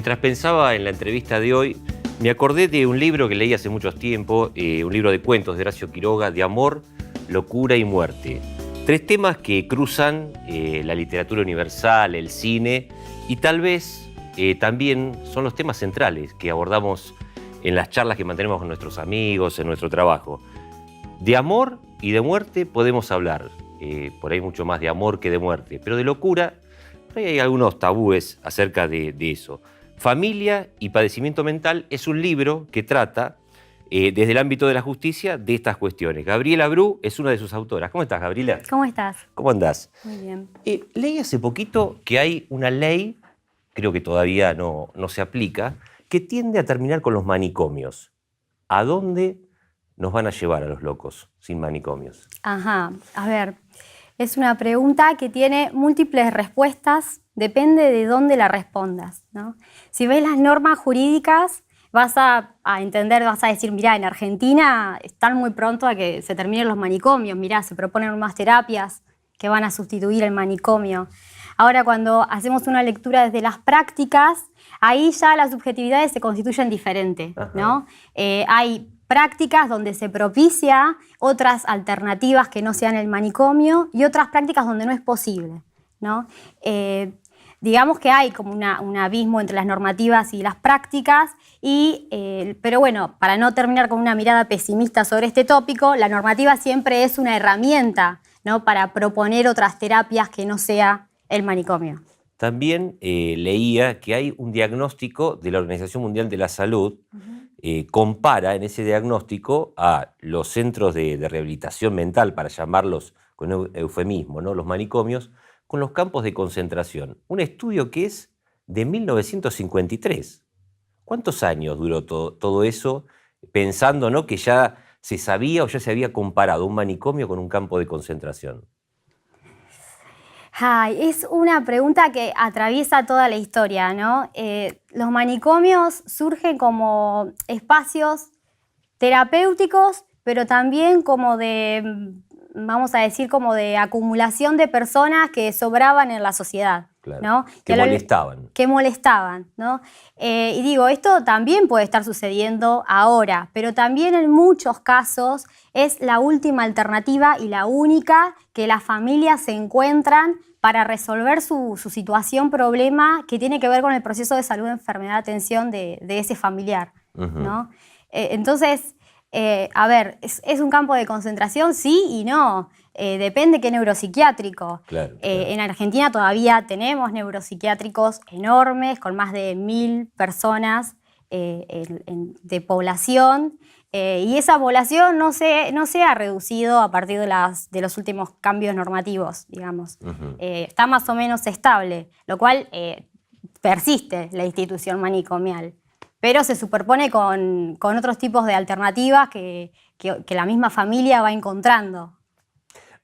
Mientras pensaba en la entrevista de hoy, me acordé de un libro que leí hace mucho tiempo, un libro de cuentos de Horacio Quiroga, de amor, locura y muerte. Tres temas que cruzan la literatura universal, el cine y tal vez también son los temas centrales que abordamos en las charlas que mantenemos con nuestros amigos, en nuestro trabajo. De amor y de muerte podemos hablar, por ahí mucho más de amor que de muerte, pero de locura, por ahí hay algunos tabúes acerca de eso. Familia y padecimiento mental es un libro que trata, desde el ámbito de la justicia, de estas cuestiones. Gabriela Bru es una de sus autoras. ¿Cómo estás, Gabriela? ¿Cómo estás? ¿Cómo andás? Muy bien. Leí hace poquito que hay una ley, creo que todavía no se aplica, que tiende a terminar con los manicomios. ¿A dónde nos van a llevar a los locos sin manicomios? Ajá, a ver, es una pregunta que tiene múltiples respuestas, depende de dónde la respondas, ¿no? Si ves las normas jurídicas, vas a entender, vas a decir, mirá, en Argentina están muy pronto a que se terminen los manicomios, mirá, se proponen nuevas terapias que van a sustituir el manicomio. Ahora, cuando hacemos una lectura desde las prácticas, ahí ya las subjetividades se constituyen diferente, ¿no? Hay prácticas donde se propicia otras alternativas que no sean el manicomio y otras prácticas donde no es posible, ¿no? Digamos que hay como un abismo entre las normativas y las prácticas, pero bueno, para no terminar con una mirada pesimista sobre este tópico, la normativa siempre es una herramienta, ¿no?, para proponer otras terapias que no sea el manicomio. También leía que hay un diagnóstico de la Organización Mundial de la Salud, compara en ese diagnóstico a los centros de rehabilitación mental, para llamarlos con eufemismo, ¿no?, los manicomios, con los campos de concentración. Un estudio que es de 1953. ¿Cuántos años duró todo eso, pensando, ¿no?, que ya se sabía o ya se había comparado un manicomio con un campo de concentración? Ay, es una pregunta que atraviesa toda la historia, ¿no? Los manicomios surgen como espacios terapéuticos, pero también como de, vamos a decir, como de acumulación de personas que sobraban en la sociedad, claro, ¿no? Que molestaban. Que molestaban, ¿no? Y digo, esto también puede estar sucediendo ahora, pero también en muchos casos es la última alternativa y la única que las familias se encuentran para resolver su situación, problema que tiene que ver con el proceso de salud, enfermedad, atención de ese familiar, ¿no? Entonces, a ver, ¿es un campo de concentración? Sí y no. Depende qué neuropsiquiátrico. Claro. En Argentina todavía tenemos neuropsiquiátricos enormes, con más de 1000 personas de población. Y esa población no se ha reducido a partir de los últimos cambios normativos, digamos. Está más o menos estable, lo cual persiste la institución manicomial. Pero se superpone con otros tipos de alternativas que la misma familia va encontrando.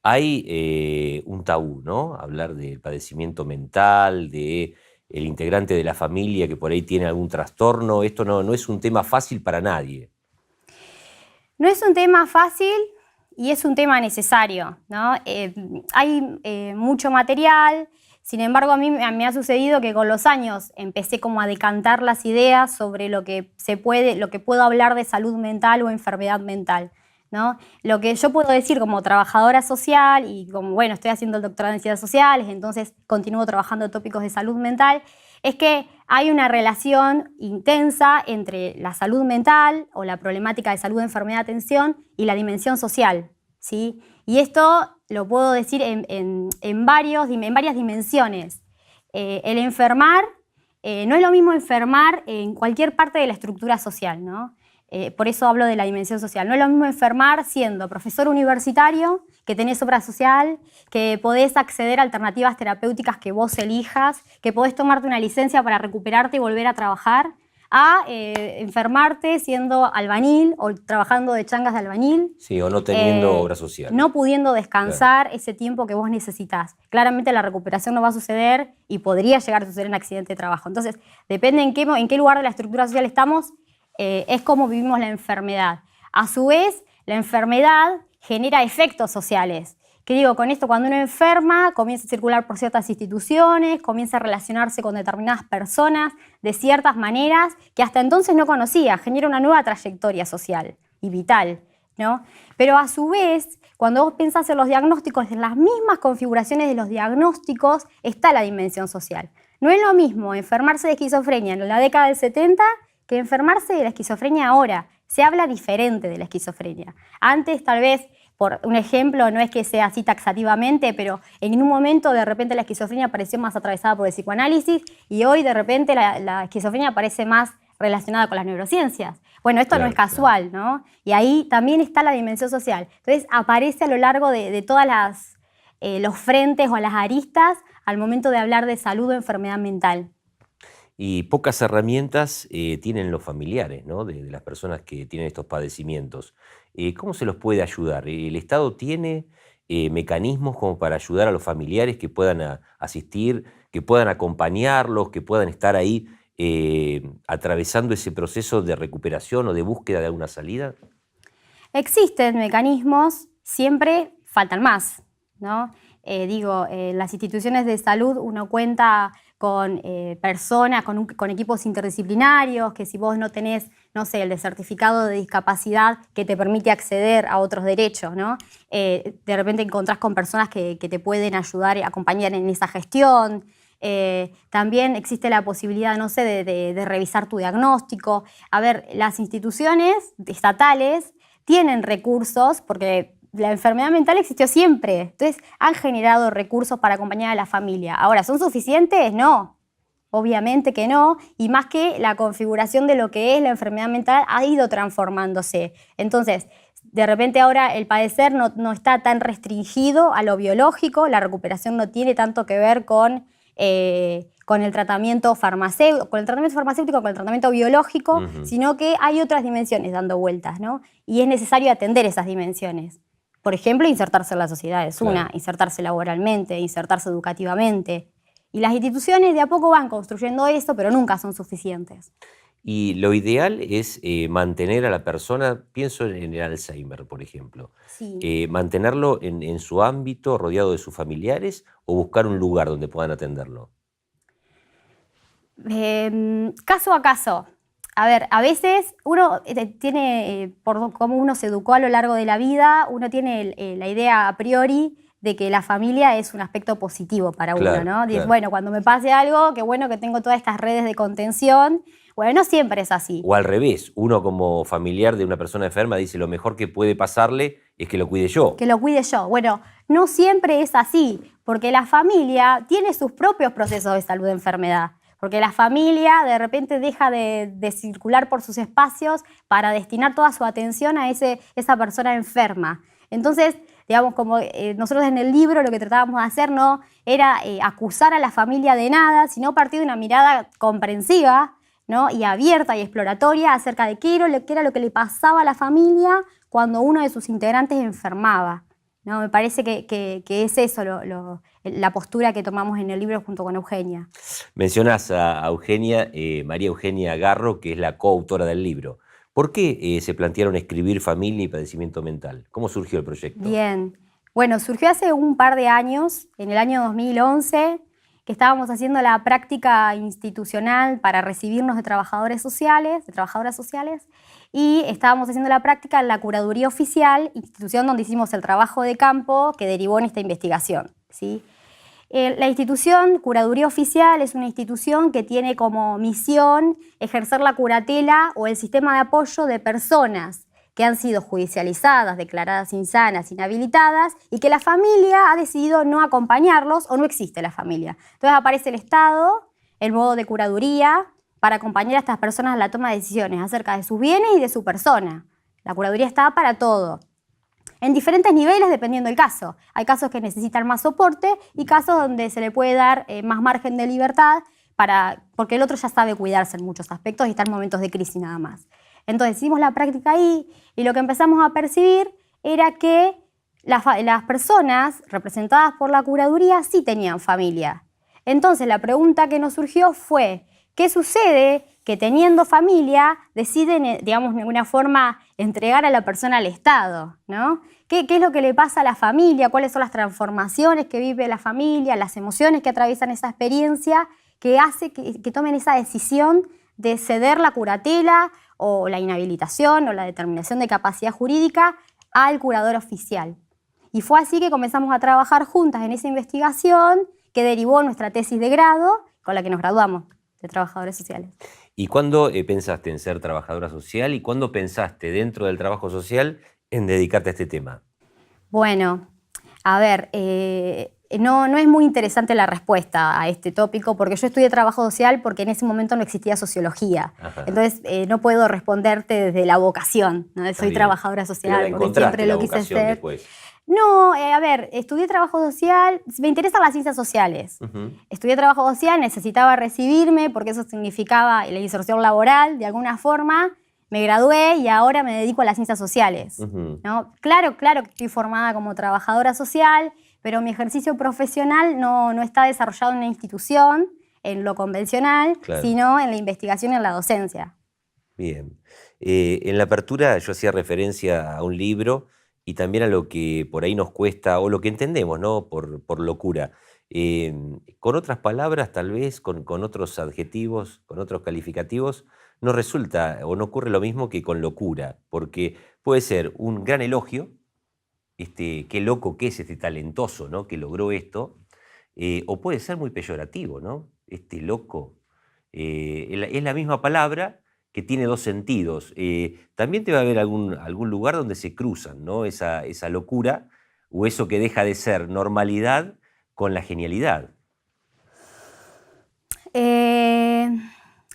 Hay un tabú, ¿no? Hablar del padecimiento mental, del integrante de la familia que por ahí tiene algún trastorno. Esto no es un tema fácil para nadie. No es un tema fácil y es un tema necesario, ¿no? Hay mucho material. Sin embargo, a mí me ha sucedido que con los años empecé como a decantar las ideas sobre lo que puedo hablar de salud mental o enfermedad mental, ¿no? Lo que yo puedo decir como trabajadora social y como, bueno, estoy haciendo el doctorado en ciencias sociales, entonces continúo trabajando en tópicos de salud mental, es que hay una relación intensa entre la salud mental o la problemática de salud, enfermedad, atención y la dimensión social, ¿sí? Y esto lo puedo decir en varias dimensiones. El enfermar, no es lo mismo enfermar en cualquier parte de la estructura social, ¿no? Por eso hablo de la dimensión social. No es lo mismo enfermar siendo profesor universitario, que tenés obra social, que podés acceder a alternativas terapéuticas que vos elijas, que podés tomarte una licencia para recuperarte y volver a trabajar, a enfermarte siendo albañil o trabajando de changas de albañil. Sí, o no teniendo obra social. No pudiendo descansar, claro, ese tiempo que vos necesitas. Claramente la recuperación no va a suceder y podría llegar a suceder en accidente de trabajo. Entonces, depende en qué lugar de la estructura social estamos, es como vivimos la enfermedad. A su vez, la enfermedad genera efectos sociales ¿Qué digo con esto? Cuando uno enferma, comienza a circular por ciertas instituciones, comienza a relacionarse con determinadas personas de ciertas maneras que hasta entonces no conocía, genera una nueva trayectoria social y vital, ¿no? Pero a su vez, cuando vos pensás en los diagnósticos, en las mismas configuraciones de los diagnósticos está la dimensión social. No es lo mismo enfermarse de esquizofrenia en la década del 70 que enfermarse de la esquizofrenia ahora. Se habla diferente de la esquizofrenia. Antes, tal vez, por un ejemplo, no es que sea así taxativamente, pero en un momento de repente la esquizofrenia pareció más atravesada por el psicoanálisis y hoy de repente la esquizofrenia parece más relacionada con las neurociencias. Bueno, esto no es casual, ¿no? Y ahí también está la dimensión social. Entonces aparece a lo largo de todas los frentes o las aristas al momento de hablar de salud o enfermedad mental. Y pocas herramientas tienen los familiares, ¿no? de las personas que tienen estos padecimientos. ¿Cómo se los puede ayudar? ¿El Estado tiene mecanismos como para ayudar a los familiares que puedan asistir, que puedan acompañarlos, que puedan estar ahí atravesando ese proceso de recuperación o de búsqueda de alguna salida? Existen mecanismos, siempre faltan más, ¿no? En las instituciones de salud uno cuenta con personas, con equipos interdisciplinarios, que si vos no tenés, no sé, el certificado de discapacidad que te permite acceder a otros derechos, ¿no? De repente encontrás con personas que te pueden ayudar y acompañar en esa gestión. También existe la posibilidad, no sé, de revisar tu diagnóstico. A ver, las instituciones estatales tienen recursos, porque la enfermedad mental existió siempre, entonces han generado recursos para acompañar a la familia. Ahora, ¿son suficientes? No, obviamente que no, y más que la configuración de lo que es la enfermedad mental ha ido transformándose. Entonces, de repente ahora el padecer no está tan restringido a lo biológico, la recuperación no tiene tanto que ver con el tratamiento farmacéutico, con el tratamiento biológico, sino que hay otras dimensiones dando vueltas, ¿no? Y es necesario atender esas dimensiones. Por ejemplo, insertarse en la sociedad es una, insertarse laboralmente, insertarse educativamente. Y las instituciones de a poco van construyendo esto, pero nunca son suficientes. Y lo ideal es mantener a la persona, pienso en el Alzheimer, por ejemplo, Sí. mantenerlo en su ámbito, rodeado de sus familiares, o buscar un lugar donde puedan atenderlo. Caso a caso. A ver, a veces uno tiene, por cómo uno se educó a lo largo de la vida, uno tiene la idea a priori de que la familia es un aspecto positivo para uno, ¿no? Dices, bueno, cuando me pase algo, qué bueno que tengo todas estas redes de contención. Bueno, no siempre es así. O al revés, uno como familiar de una persona enferma dice lo mejor que puede pasarle es que lo cuide yo. Que lo cuide yo. Bueno, no siempre es así, porque la familia tiene sus propios procesos de salud de enfermedad. Porque la familia de repente deja de circular por sus espacios para destinar toda su atención a esa persona enferma. Entonces, digamos, como nosotros en el libro lo que tratábamos de hacer no era acusar a la familia de nada, sino partir de una mirada comprensiva, ¿no? Y abierta y exploratoria acerca de qué era lo que le pasaba a la familia cuando uno de sus integrantes enfermaba, ¿no? Me parece que es eso la postura que tomamos en el libro junto con Eugenia. Mencionás a Eugenia, María Eugenia Garro, que es la coautora del libro. ¿Por qué se plantearon escribir Familia y Padecimiento Mental? ¿Cómo surgió el proyecto? Bien. Bueno, surgió hace un par de años, en el año 2011, que estábamos haciendo la práctica institucional para recibirnos de trabadoras sociales, y estábamos haciendo la práctica en la Curaduría Oficial, institución donde hicimos el trabajo de campo que derivó en esta investigación, ¿sí? La institución Curaduría Oficial es una institución que tiene como misión ejercer la curatela o el sistema de apoyo de personas que han sido judicializadas, declaradas insanas, inhabilitadas, y que la familia ha decidido no acompañarlos o no existe la familia. Entonces aparece el Estado, el modo de curaduría, para acompañar a estas personas en la toma de decisiones acerca de sus bienes y de su persona. La curaduría está para todo. En diferentes niveles dependiendo del caso. Hay casos que necesitan más soporte y casos donde se le puede dar más margen de libertad porque el otro ya sabe cuidarse en muchos aspectos y está en momentos de crisis nada más. Entonces hicimos la práctica ahí y lo que empezamos a percibir era que las personas representadas por la curaduría sí tenían familia. Entonces la pregunta que nos surgió fue, ¿qué sucede que teniendo familia deciden, digamos, de alguna forma entregar a la persona al Estado, ¿no? ¿Qué es lo que le pasa a la familia? ¿Cuáles son las transformaciones que vive la familia? Las emociones que atraviesan esa experiencia que hace que tomen esa decisión de ceder la curatela o la inhabilitación o la determinación de capacidad jurídica al curador oficial. Y fue así que comenzamos a trabajar juntas en esa investigación que derivó nuestra tesis de grado con la que nos graduamos de trabajadores sociales. ¿Y cuándo pensaste en ser trabajadora social y cuándo pensaste dentro del trabajo social en dedicarte a este tema? Bueno, a ver, no es muy interesante la respuesta a este tópico porque yo estudié trabajo social porque en ese momento no existía sociología. Ajá. Entonces no puedo responderte desde la vocación, ¿no? Soy bien. Trabajadora social porque siempre lo quise ser. Después. No, a ver, estudié trabajo social, me interesan las ciencias sociales. Estudié trabajo social, necesitaba recibirme porque eso significaba la inserción laboral de alguna forma. Me gradué y ahora me dedico a las ciencias sociales, ¿no? Claro que estoy formada como trabajadora social, pero mi ejercicio profesional no está desarrollado en una institución, en lo convencional, sino en la investigación y en la docencia. Bien. En la apertura yo hacía referencia a un libro y también a lo que por ahí nos cuesta, o lo que entendemos, ¿no? por locura. Con otras palabras, tal vez, con otros adjetivos, con otros calificativos, no resulta o no ocurre lo mismo que con locura, porque puede ser un gran elogio, qué loco que es este talentoso, ¿no? que logró esto, o puede ser muy peyorativo, ¿no? Este loco. Es la misma palabra que tiene dos sentidos. También te va a haber algún lugar donde se cruzan, ¿no? esa locura o eso que deja de ser normalidad con la genialidad.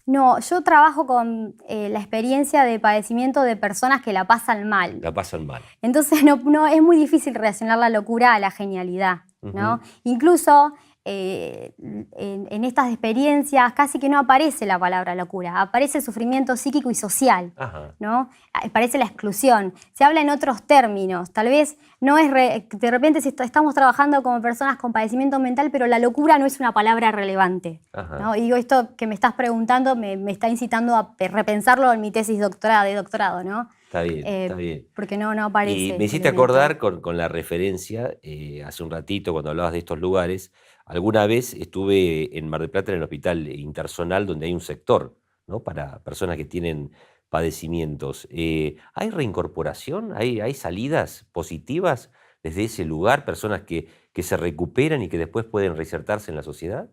No, yo trabajo con la experiencia de padecimiento de personas que la pasan mal. La pasan mal. Entonces no, es muy difícil relacionar la locura a la genialidad, ¿no? Incluso en estas experiencias casi que no aparece la palabra locura, aparece el sufrimiento psíquico y social, ¿no? Aparece la exclusión, se habla en otros términos, tal vez no es, de repente si estamos trabajando como personas con padecimiento mental, pero la locura no es una palabra relevante, ¿no? Y digo, esto que me estás preguntando me está incitando a repensarlo en mi tesis de doctorado, ¿no? Está bien. Porque no aparece. Y me hiciste acordar con la referencia, hace un ratito cuando hablabas de estos lugares, alguna vez estuve en Mar del Plata en el hospital intersonal donde hay un sector, ¿no? para personas que tienen padecimientos. ¿Hay reincorporación? ¿Hay salidas positivas desde ese lugar? ¿Personas que se recuperan y que después pueden reinsertarse en la sociedad?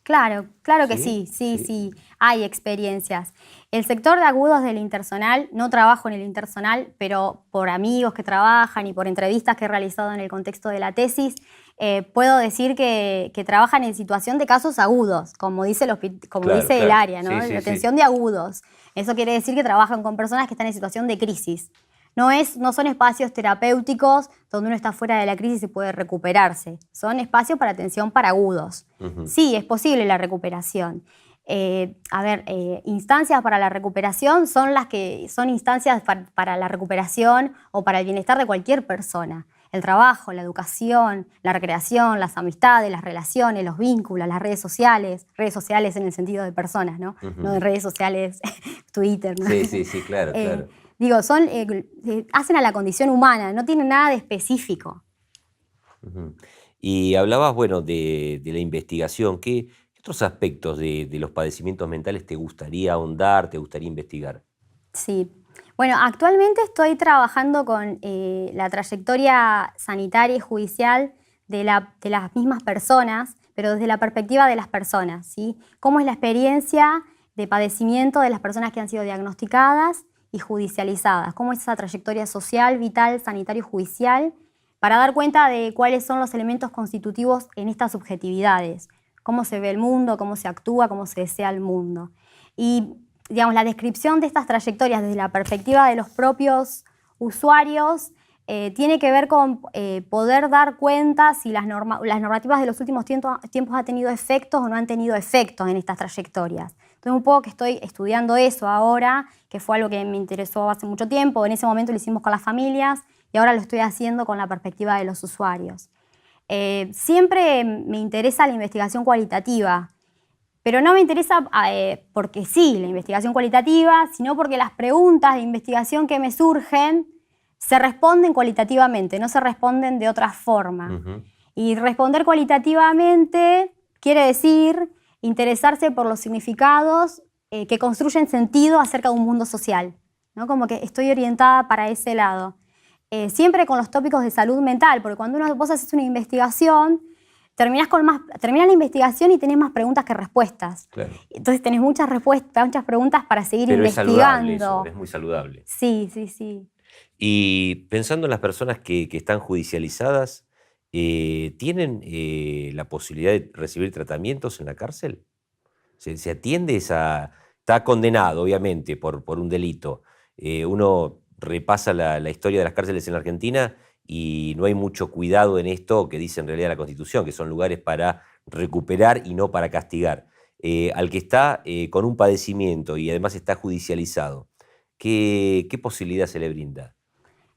Claro que sí, hay experiencias. El sector de agudos del intersonal, no trabajo en el intersonal, pero por amigos que trabajan y por entrevistas que he realizado en el contexto de la tesis, puedo decir que trabajan en situación de casos agudos, como dice el área, ¿no? La atención de agudos. Eso quiere decir que trabajan con personas que están en situación de crisis. No son espacios terapéuticos donde uno está fuera de la crisis y puede recuperarse. Son espacios para atención para agudos. Sí, es posible la recuperación. Instancias para la recuperación son instancias para la recuperación o para el bienestar de cualquier persona. El trabajo, la educación, la recreación, las amistades, las relaciones, los vínculos, las redes sociales en el sentido de personas, ¿no? No de redes sociales, Twitter, ¿no? Sí, claro. Digo, hacen a la condición humana, no tienen nada de específico. Y hablabas, de la investigación. ¿Qué otros aspectos de los padecimientos mentales te gustaría ahondar, te gustaría investigar? Sí. Bueno, actualmente estoy trabajando con la trayectoria sanitaria y judicial de las mismas personas, pero desde la perspectiva de las personas, ¿sí? ¿Cómo es la experiencia de padecimiento de las personas que han sido diagnosticadas y judicializadas? ¿Cómo es esa trayectoria social, vital, sanitaria y judicial? Para dar cuenta de cuáles son los elementos constitutivos en estas subjetividades. Cómo se ve el mundo, cómo se actúa, cómo se desea el mundo. Y, digamos, la descripción de estas trayectorias desde la perspectiva de los propios usuarios tiene que ver con poder dar cuenta si las normativas de los últimos tiempos han tenido efectos o no han tenido efectos en estas trayectorias. Entonces, un poco que estoy estudiando eso ahora, que fue algo que me interesó hace mucho tiempo. En ese momento lo hicimos con las familias y ahora lo estoy haciendo con la perspectiva de los usuarios. Siempre me interesa la investigación cualitativa. Pero no me interesa porque sí, la investigación cualitativa, sino porque las preguntas de investigación que me surgen se responden cualitativamente, no se responden de otra forma. Y responder cualitativamente quiere decir interesarse por los significados que construyen sentido acerca de un mundo social, ¿no? Como que estoy orientada para ese lado. Siempre con los tópicos de salud mental, porque cuando vos haces una investigación, terminás la investigación y tenés más preguntas que respuestas. Claro. Entonces tenés muchas respuestas, muchas preguntas para seguir Pero investigando. Es saludable eso, es muy saludable. Sí, sí, sí. Y pensando en las personas que están judicializadas, ¿tienen la posibilidad de recibir tratamientos en la cárcel? ¿Se atiende esa...? Está condenado, obviamente, por un delito. Uno repasa la historia de las cárceles en la Argentina y no hay mucho cuidado en esto que dice en realidad la Constitución, que son lugares para recuperar y no para castigar. Al que está con un padecimiento y además está judicializado, ¿qué posibilidad se le brinda?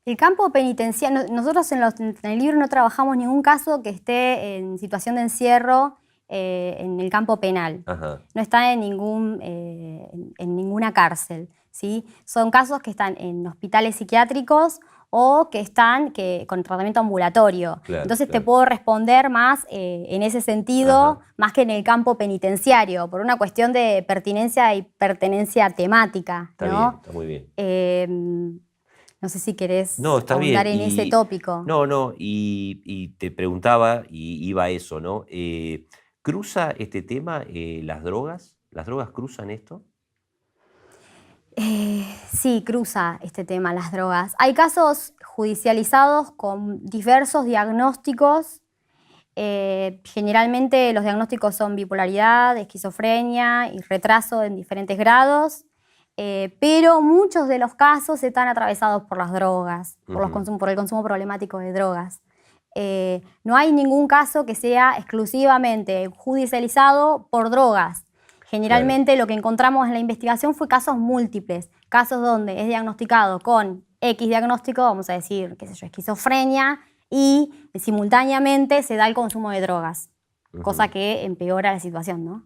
El campo penitenciario, nosotros en el libro no trabajamos ningún caso que esté en situación de encierro en el campo penal. Ajá. No está en ninguna cárcel, ¿sí? Son casos que están en hospitales psiquiátricos o que están con tratamiento ambulatorio. Claro, Entonces claro. te puedo responder más en ese sentido, Ajá. más que en el campo penitenciario, por una cuestión de pertinencia y pertenencia temática, Está ¿no? bien, está muy bien. No sé si querés No, está bien. ahondar en ese tópico. No, y te preguntaba, y iba a eso, ¿no? ¿Cruza este tema las drogas? ¿Las drogas cruzan esto? Sí, cruza este tema, las drogas. Hay casos judicializados con diversos diagnósticos. Generalmente los diagnósticos son bipolaridad, esquizofrenia y retraso en diferentes grados. Pero muchos de los casos están atravesados por las drogas, por el consumo problemático de drogas. No hay ningún caso que sea exclusivamente judicializado por drogas. Generalmente Claro. lo que encontramos en la investigación fue casos múltiples, casos donde es diagnosticado con X diagnóstico, vamos a decir, qué sé yo, esquizofrenia, y simultáneamente se da el consumo de drogas, cosa que empeora la situación, ¿no?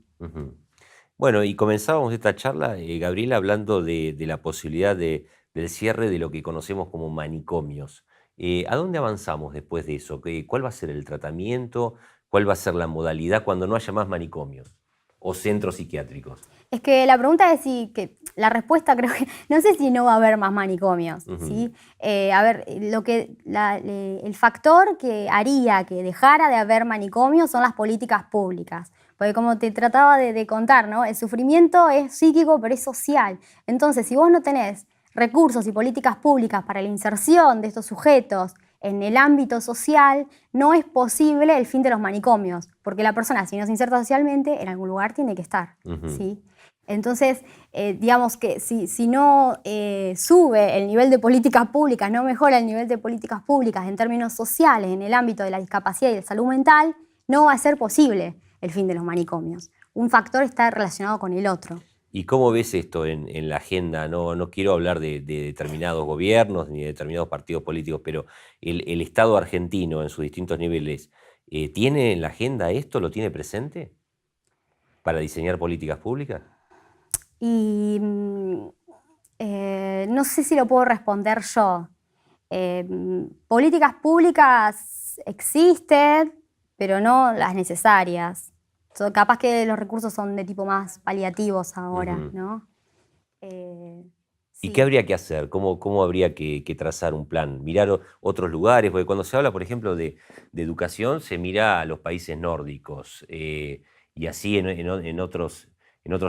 Bueno, y comenzábamos esta charla, Gabriela, hablando de la posibilidad del cierre de lo que conocemos como manicomios. ¿A dónde avanzamos después de eso? ¿Cuál va a ser el tratamiento? ¿Cuál va a ser la modalidad cuando no haya más manicomios o centros psiquiátricos? Es que la pregunta es la respuesta creo que, no sé si no va a haber más manicomios, ¿sí? A ver, el factor que haría que dejara de haber manicomios son las políticas públicas. Porque como te trataba de contar, ¿no? El sufrimiento es psíquico, pero es social. Entonces, si vos no tenés recursos y políticas públicas para la inserción de estos sujetos en el ámbito social, no es posible el fin de los manicomios, porque la persona, si no se inserta socialmente, en algún lugar tiene que estar, ¿sí? Entonces, digamos que si no sube el nivel de políticas públicas, no mejora el nivel de políticas públicas en términos sociales, en el ámbito de la discapacidad y de salud mental, no va a ser posible el fin de los manicomios. Un factor está relacionado con el otro. ¿Y cómo ves esto en la agenda? No quiero hablar de determinados gobiernos ni de determinados partidos políticos, pero el Estado argentino en sus distintos niveles, ¿tiene en la agenda esto? ¿Lo tiene presente para diseñar políticas públicas? Y no sé si lo puedo responder yo. Políticas públicas existen, pero no las necesarias. Capaz que los recursos son de tipo más paliativos ahora, ¿no? ¿Y Sí. qué habría que hacer? ¿Cómo habría que trazar un plan? ¿Mirar otros lugares? Porque cuando se habla, por ejemplo, de educación, se mira a los países nórdicos. Y así en otros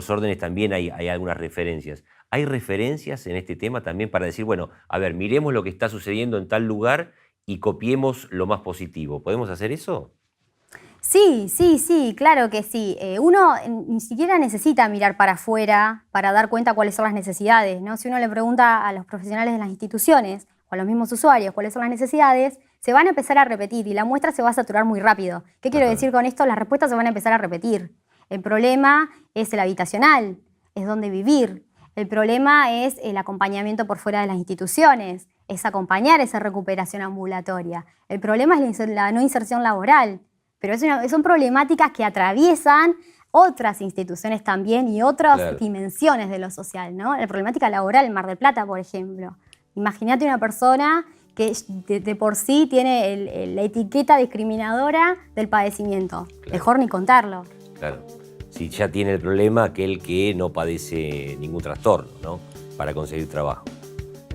órdenes también hay algunas referencias. ¿Hay referencias en este tema también para decir, bueno, a ver, miremos lo que está sucediendo en tal lugar y copiemos lo más positivo? ¿Podemos hacer eso? Sí, claro que sí. Uno ni siquiera necesita mirar para afuera para dar cuenta cuáles son las necesidades, ¿no? Si uno le pregunta a los profesionales de las instituciones o a los mismos usuarios cuáles son las necesidades, se van a empezar a repetir y la muestra se va a saturar muy rápido. ¿Qué quiero decir con esto? Las respuestas se van a empezar a repetir. El problema es el habitacional, es dónde vivir. El problema es el acompañamiento por fuera de las instituciones, es acompañar esa recuperación ambulatoria. El problema es la no inserción laboral. Pero son problemáticas que atraviesan otras instituciones también y otras Claro. dimensiones de lo social, ¿no? La problemática laboral en Mar del Plata, por ejemplo. Imagínate una persona que de por sí tiene la etiqueta discriminadora del padecimiento. Claro. Mejor ni contarlo. Claro. Si ya tiene el problema aquel que no padece ningún trastorno, ¿no? Para conseguir trabajo.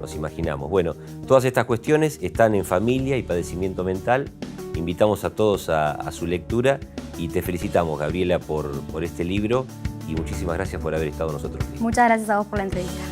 Nos imaginamos. Bueno, todas estas cuestiones están en Familia y Padecimiento Mental. Invitamos a todos a su lectura y te felicitamos, Gabriela, por este libro y muchísimas gracias por haber estado nosotros. Muchas gracias a vos por la entrevista.